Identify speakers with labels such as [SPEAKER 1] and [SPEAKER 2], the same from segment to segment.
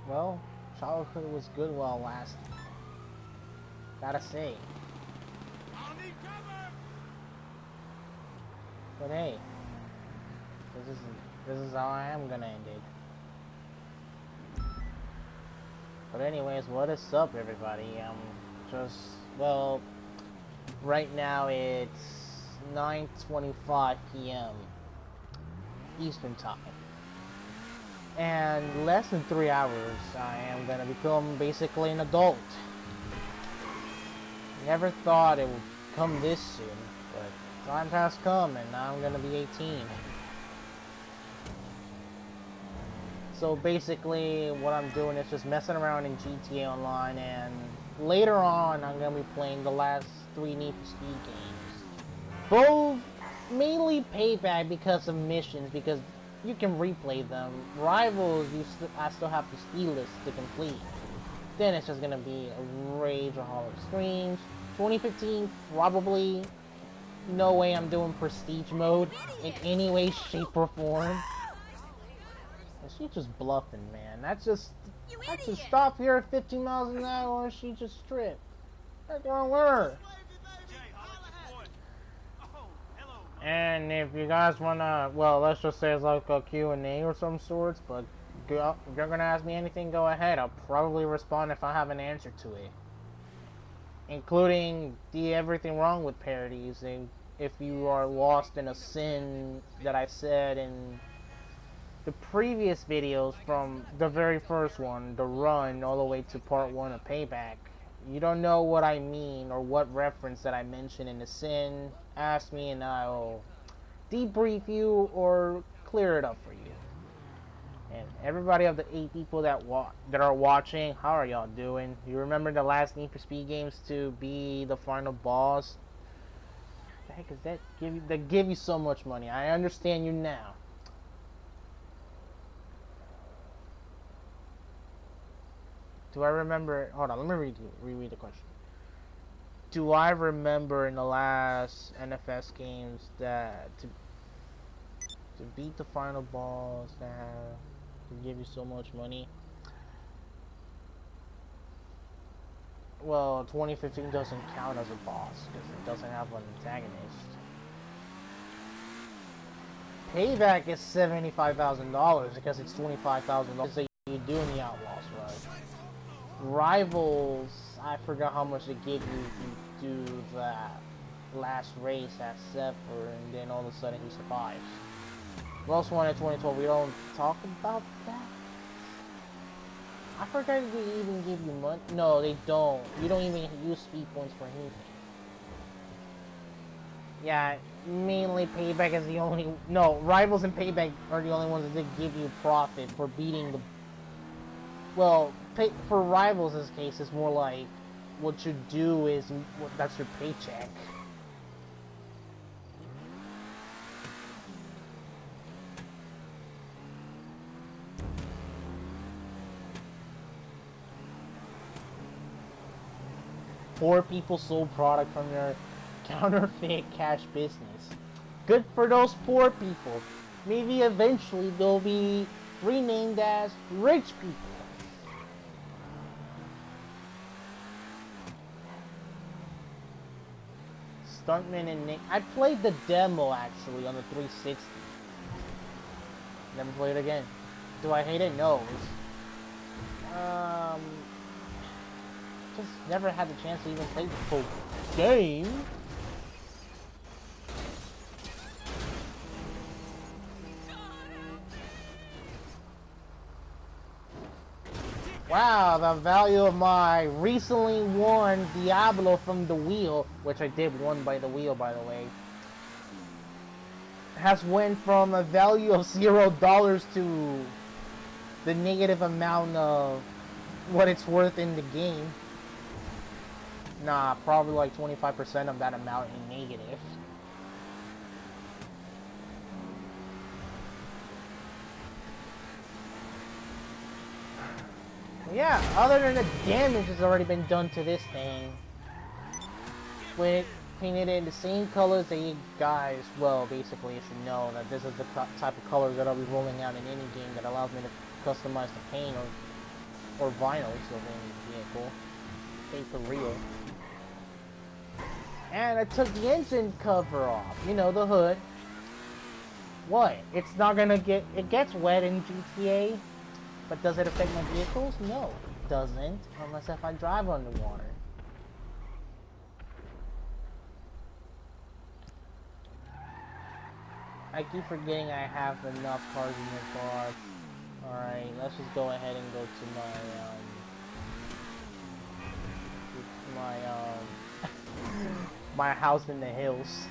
[SPEAKER 1] well, childhood was good while it lasted. Gotta say. But hey, this is how I am gonna end it. But anyways, what is up, everybody? Just well, right now it's 9:25 p.m. Eastern time. And less than 3 hours, I am gonna become basically an adult. Never thought it would come this soon, but time has come and now I'm gonna be 18. So basically, what I'm doing is just messing around in GTA Online, and later on, I'm gonna be playing the last 3 Need for Speed games. Both mainly payback because of missions, because you can replay them. Rivals, I still have the speed list to complete. Then it's just gonna be a rage of all streams. 2015, probably no way I'm doing prestige mode in any way, shape, or form. She's just bluffing, man. That's just stop here at 50 miles an hour and she just stripped. That's gonna work. And if you guys wanna, well, let's just say it's like a Q&A or some sorts, but if you're gonna ask me anything, go ahead. I'll probably respond if I have an answer to it. Including the everything wrong with parodies, and if you are lost in a sin that I said in the previous videos, from the very first one, the run, all the way to part 1 of Payback, you don't know what I mean or what reference that I mentioned in the sin, ask me and I'll debrief you or clear it up for you. And everybody of the 8 people that are watching, how are y'all doing? You remember the last Need for Speed games to be the final boss? The heck is that? They give you so much money. I understand you now. Do I remember? Hold on, let me reread the question. Do I remember in the last NFS games that to beat the final boss to give you so much money? Well, 2015 doesn't count as a boss because it doesn't have an antagonist. Payback is $75,000 because it's $25,000 that you do in the Outlaws, right? Rivals, I forgot how much they give you if you do that last race at Zephyr, and then all of a sudden he survives. Most Wanted 2012, we don't talk about that? I forgot if they even give you money. No, they don't. You don't even use speed points for anything. Yeah, mainly Payback is the only... No, Rivals and Payback are the only ones that give you profit for beating the... Well, for Rivals, in this case, it's more like what you do is that's your paycheck. Poor people sold product from their counterfeit cash business. Good for those poor people. Maybe eventually they'll be renamed as rich people. Stuntman and Nick. I played the demo actually on the 360. Never played it again. Do I hate it? No. Just never had the chance to even play the full game. Wow, the value of my recently won Diablo from the wheel, which I did won by the wheel, by the way, has went from a value of $0 to the negative amount of what it's worth in the game. Nah, probably like 25% of that amount in negative. Yeah, other than the damage that's already been done to this thing, when it painted in the same colors that you guys, well, basically you should know that this is the type of colors that I'll be rolling out in any game that allows me to customize the paint or or vinyls of any vehicle, paper real. And I took the engine cover off, you know, the hood. What? It's not gonna get, it gets wet in GTA, but does it affect my vehicles? No, it doesn't, unless if I drive underwater. I keep forgetting I have enough cars in the car. Alright, let's just go ahead and go to my house in the hills.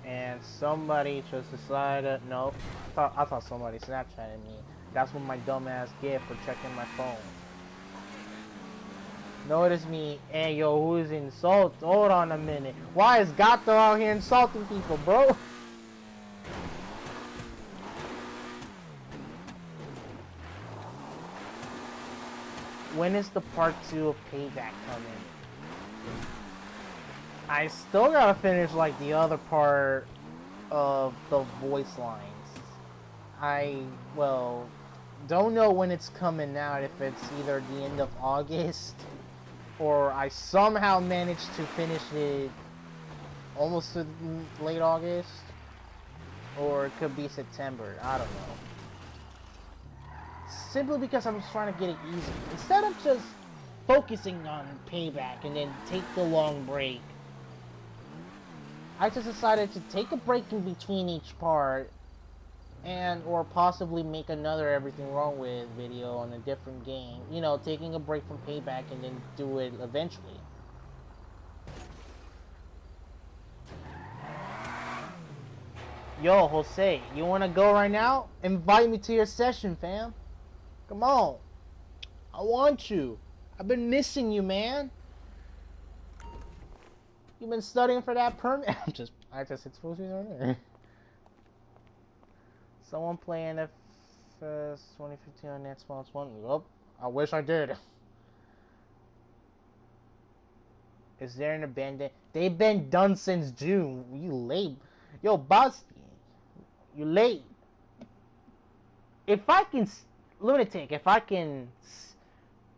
[SPEAKER 1] And somebody just decided, nope, I thought somebody Snapchatted me. That's what my dumbass get for checking my phone. Notice me, hey yo, who's insult? Hold on a minute. Why is Gato out here insulting people, bro? When is the part 2 of Payback coming? I still gotta finish like the other part of the voice lines. Well, don't know when it's coming out, if it's either the end of August or I somehow managed to finish it almost to late August, or it could be September, I don't know. Simply because I'm just trying to get it easy. Instead of just focusing on Payback and then take the long break, I just decided to take a break in between each part and or possibly make another Everything Wrong With video on a different game. You know, taking a break from Payback and then do it eventually. Yo, Jose, you wanna go right now? Invite me to your session, fam. Come on. I want you. I've been missing you, man. You've been studying for that permit. I just exposed you right there. Someone play NFS 2015 on Xbox One. Oh, I wish I did. Is there an abandoned? They've been done since June. You late. Yo, Bosky. You late. If I can, lunatic, if I can,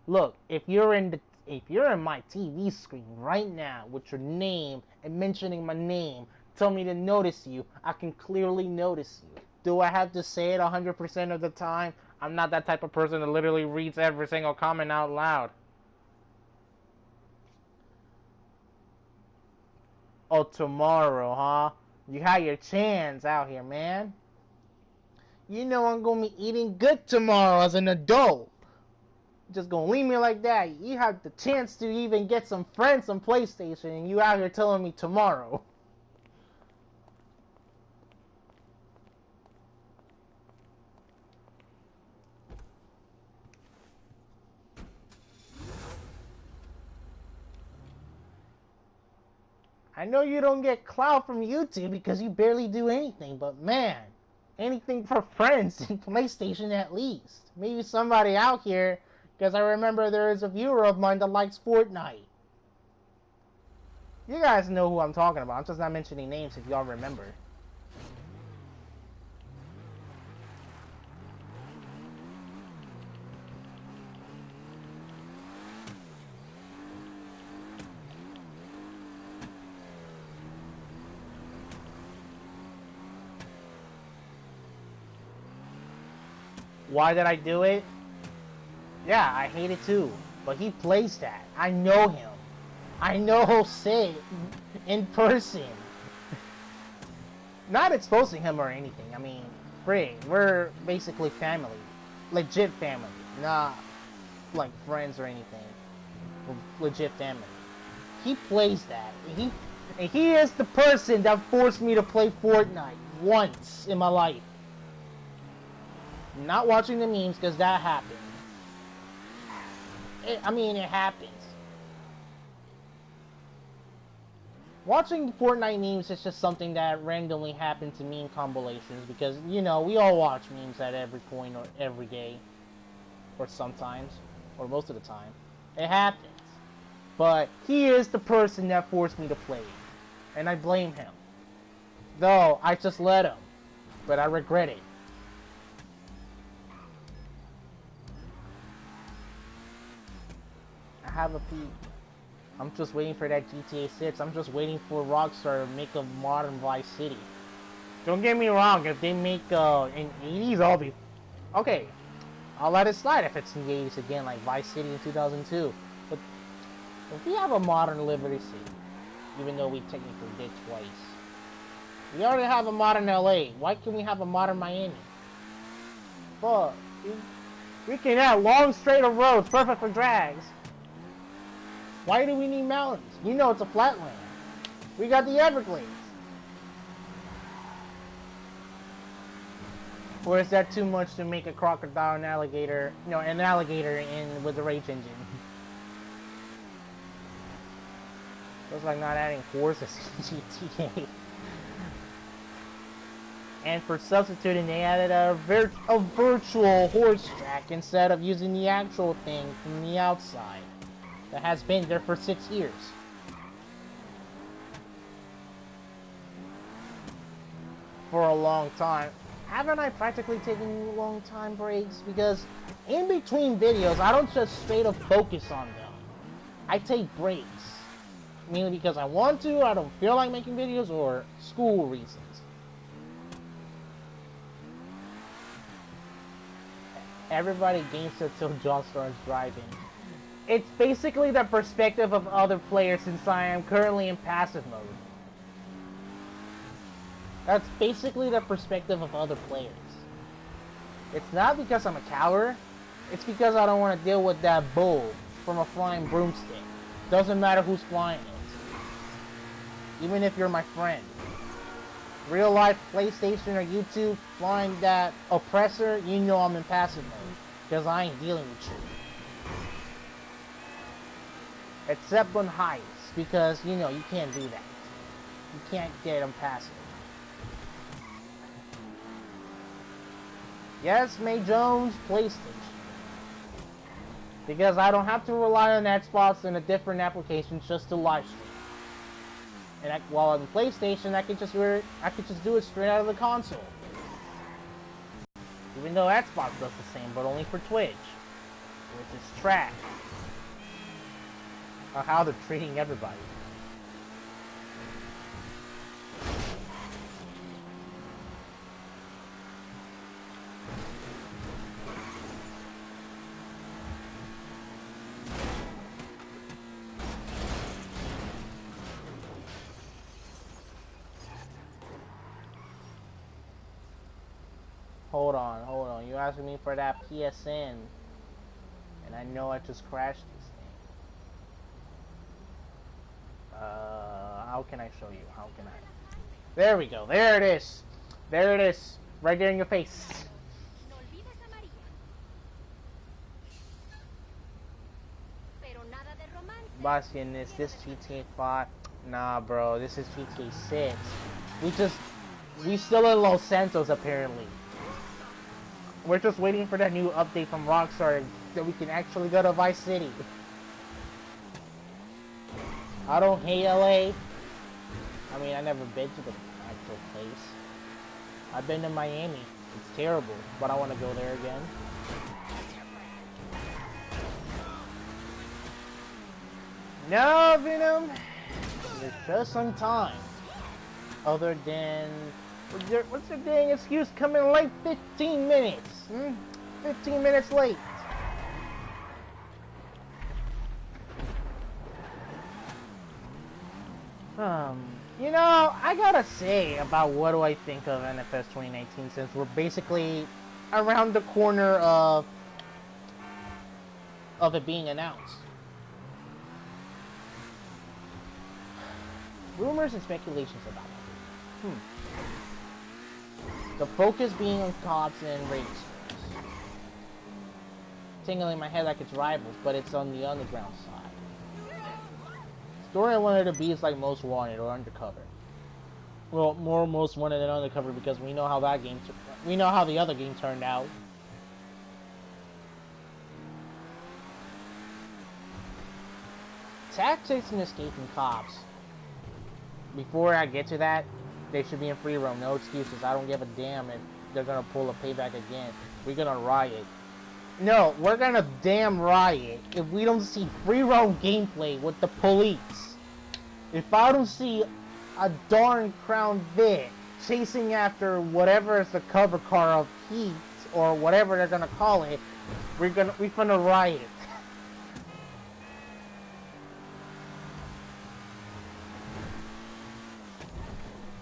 [SPEAKER 1] look, if you're in my TV screen right now with your name and mentioning my name, tell me to notice you, I can clearly notice you. Do I have to say it 100% of the time? I'm not that type of person that literally reads every single comment out loud. Oh, tomorrow, huh? You had your chance out here, man. You know I'm gonna be eating good tomorrow as an adult. Just gonna leave me like that. You have the chance to even get some friends on PlayStation, and you out here telling me tomorrow. I know you don't get clout from YouTube because you barely do anything, but man, anything for friends in PlayStation at least. Maybe somebody out here, because I remember there is a viewer of mine that likes Fortnite. You guys know who I'm talking about. I'm just not mentioning names if y'all remember. Why did I do it? Yeah, I hate it too. But he plays that. I know him. I know Jose in person. Not exposing him or anything. I mean, frig, we're basically family. Legit family. Not like friends or anything. We're legit family. He plays that. And he is the person that forced me to play Fortnite once in my life. Not watching the memes, because that happened. It happens. Watching Fortnite memes is just something that randomly happened to me in compilations, because, you know, we all watch memes at every point or every day. Or sometimes. Or most of the time. It happens. But he is the person that forced me to play it. And I blame him. Though, I just let him. But I regret it. I have a peek. I'm just waiting for that GTA 6. I'm just waiting for Rockstar to make a modern Vice City. Don't get me wrong, if they make in 80s, I'll be... Okay, I'll let it slide if it's in the 80s again, like Vice City in 2002. But if we have a modern Liberty City, even though we technically did twice, we already have a modern LA. Why can't we have a modern Miami? Fuck. We can have long straight of roads, perfect for drags. Why do we need mountains? You know it's a flatland. We got the Everglades. Or is that too much to make a crocodile and alligator, no, an alligator in with the rage engine? Feels like not adding horses in GTA. And for substituting, they added a virtual horse track instead of using the actual thing from the outside that has been there for 6 years. For a long time. Haven't I practically taken long time breaks? Because in between videos, I don't just straight up focus on them. I take breaks. Mainly because I want to, I don't feel like making videos, or school reasons. Everybody games until John starts driving. It's basically the perspective of other players since I am currently in passive mode. That's basically the perspective of other players. It's not because I'm a coward, it's because I don't want to deal with that bull from a flying broomstick. Doesn't matter who's flying it. Even if you're my friend. Real life, PlayStation or YouTube, flying that oppressor, you know I'm in passive mode. Because I ain't dealing with you. Except on heists, because, you know, you can't do that. You can't get them passive. Yes, May Jones, PlayStation. Because I don't have to rely on Xbox and a different application just to live stream. And while on PlayStation, I could just do it straight out of the console. Even though Xbox does the same, but only for Twitch, which is trash. Or how they're treating everybody. Hold on. You asking me for that PSN. And I know I just crashed this thing. How can I show you? How can I? There we go. There it is. There it is. Right there in your face. Bastian, is this GTA 5? Nah, bro. This is GTA 6. We still in Los Santos, apparently. We're just waiting for that new update from Rockstar that we can actually go to Vice City. I don't hate LA. I mean, I never been to the actual place. I've been to Miami. It's terrible, but I want to go there again. No, Venom. There's just some time. Other than... What's your dang excuse? Coming late 15 minutes. 15 minutes late. You know, I gotta say about what do I think of NFS 2019 since we're basically around the corner of it being announced. Rumors and speculations about it. The focus being on cops and race. Tingling in my head like it's rivals, but it's on the underground side. Story I wanted to be is like Most Wanted or Undercover. Well, more Most Wanted than Undercover because we know how the other game turned out. tactics in escaping cops. Before I get to that, they should be in free roam. No excuses. I don't give a damn if they're gonna pull a payback again. We're gonna riot. No, we're gonna damn riot if we don't see free roam gameplay with the police. If I don't see a darn Crown Vic chasing after whatever is the cover car of Heat or whatever they're gonna call it, we're gonna riot.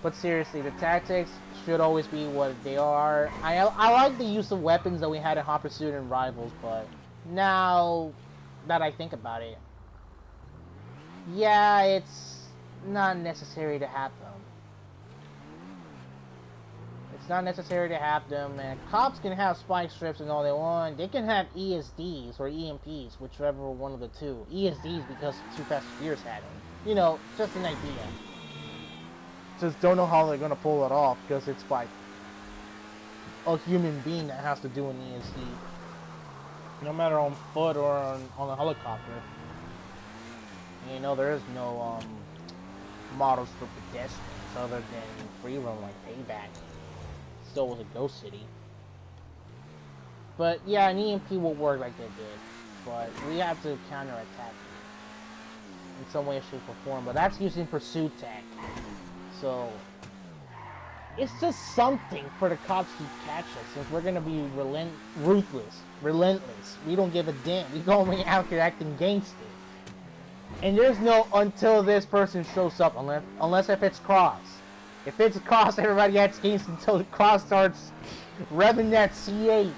[SPEAKER 1] But seriously, the tactics should always be what they are. I like the use of weapons that we had in Hot Pursuit and Rivals, but now that I think about it, yeah, it's not necessary to have them. It's not necessary to have them, and cops can have spike strips and all they want. They can have ESDs or EMPs, whichever one of the two. ESDs because Too Fast and Furious had them. You know, just an idea. Just don't know how they're gonna pull it off because it's like a human being that has to do an ESD, no matter on foot or on a helicopter. You know, there is no models for pedestrians other than free roam like Payback. Still was a Ghost City, but yeah, an EMP will work like they did, but we have to counterattack in some way, shape, or form. But that's using pursuit tech. So, it's just something for the cops to catch us, since we're gonna be relentless. We don't give a damn. We going out here acting gangster. And there's no until this person shows up, unless if it's Cross. If it's Cross, everybody acts gangster until the Cross starts revving that C8.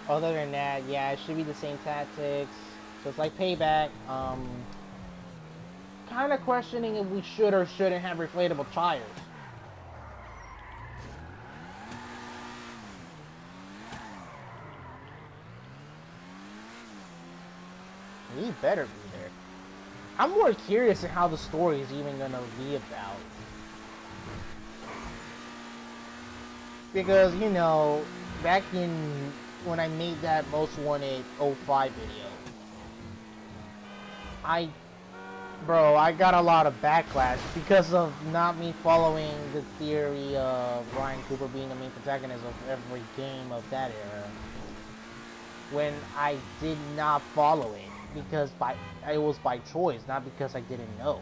[SPEAKER 1] Other than that, yeah, it should be the same tactics. So it's like Payback. Kind of questioning if we should or shouldn't have reflatable tires. He better be there. I'm more curious in how the story is even gonna be about. Because, you know, back in when I made that Most Wanted 05 video, I got a lot of backlash because of not me following the theory of Ryan Cooper being the main protagonist of every game of that era. When I did not follow it, because it was by choice, not because I didn't know.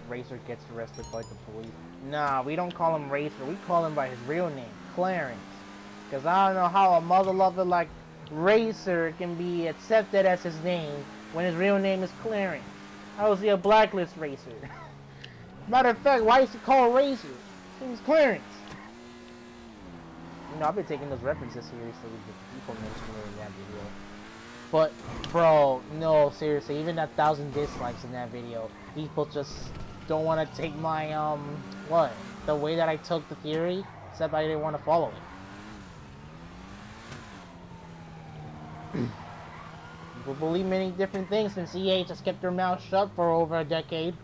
[SPEAKER 1] Racer gets arrested by the police. Nah, we don't call him Racer. We call him by his real name, Clarence. Because I don't know how a mother lover like Racer can be accepted as his name when his real name is Clarence. How is he a blacklist racer? Matter of fact, why is he called Racer? His name is Clarence. You know, I've been taking those references seriously with people mentioning it in that video. But, bro, no, seriously, even that 1,000 dislikes in that video, people just don't want to take my, the way that I took the theory, except I didn't want to follow it. People believe many different things since EA just kept their mouth shut for over a decade.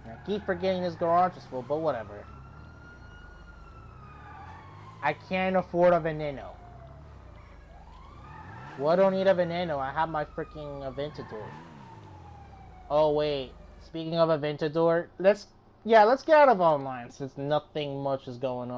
[SPEAKER 1] And I keep forgetting this garage is full, but whatever. I can't afford a Veneno. Well, I don't need a Veneno. I have my freaking Aventador. Oh wait, speaking of Aventador, let's get out of online since nothing much is going on.